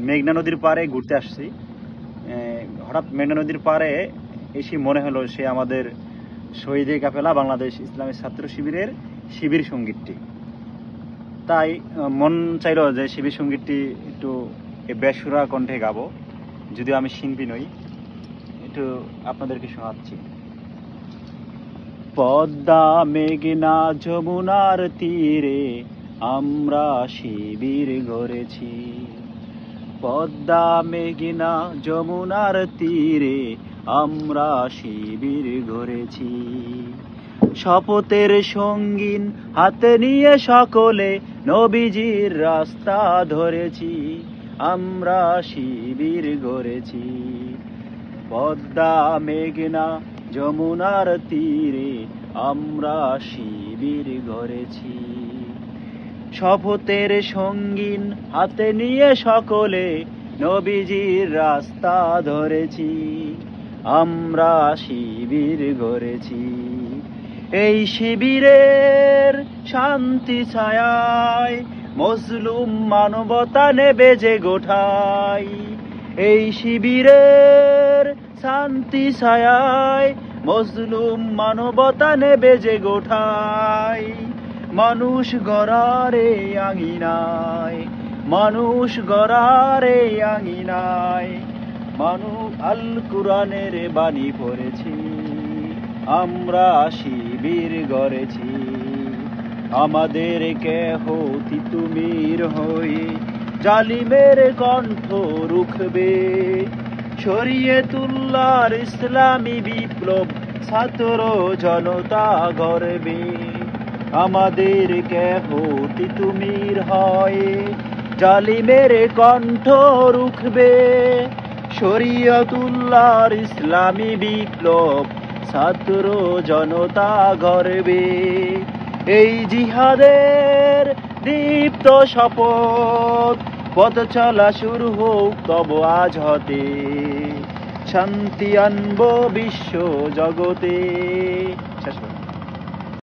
মেঘনা নদীর পাড়ে ঘুরতে আসছি। হঠাৎ মেঘনা নদীর পাড়ে এসে মনে হলো সে আমাদের শহীদে কাফেলা বাংলাদেশ ইসলামী ছাত্র শিবিরের শিবির সঙ্গীতটি। তাই মন চাইলো যে শিবির সঙ্গীতটি একটু বেসুরা কণ্ঠে গাবো, যদিও আমি শিল্পী নই, একটু আপনাদেরকে শোনাচ্ছি। পদ্মা মেঘনা যমুনার তীরে আমরা শিবির গড়েছি। পদ্মা মেঘনা যমুনার তীরে আমরা শিবির গড়েছি। শপথের সঙ্গীন হাতে নিয়ে সকলে নবীজির রাস্তা ধরেছি। আমরা শিবির গড়েছি। পদ্মা মেঘনা যমুনার তীরে আমরা শিবির গড়েছি। শপথের সঙ্গীন হাতে নিয়ে সকলে নবীজির রাস্তা ধরেছি। আমরা শিবির গড়েছি। এই শিবিরের শান্তি ছায়ায় মজলুম মানবতা নেবে যে গোঠায়। এই শিবিরের শান্তি ছায়ায় মজলুম মানবতা নেবে যে গোঠায়। মানুষ গড়ারে আঙিনায়, মানুষ গড়ারে আঙিনায়, মানুষ আল কুরআনের বাণী পড়েছি। আমরা শিবির গড়েছি। আমাদের কেহ তিতুমির হয়ে জালিমের কণ্ঠ রুখবে। শরীয়তুল্লাহর ইসলামী বিপ্লব ছাত্র জনতা গড়বে। আমাদের কেহ তিতুমির হয়ে জালিমের কণ্ঠ রুখবে। শরীয়তুল্লাহর ইসলামী বিপ্লব ছাত্র জনতা গড়বে। এই জিহাদের দীপ্ত শপথ পথ চলা শুরু হোক তব আজ হতে। শান্তি আনবো বিশ্ব জগতে। শেষ।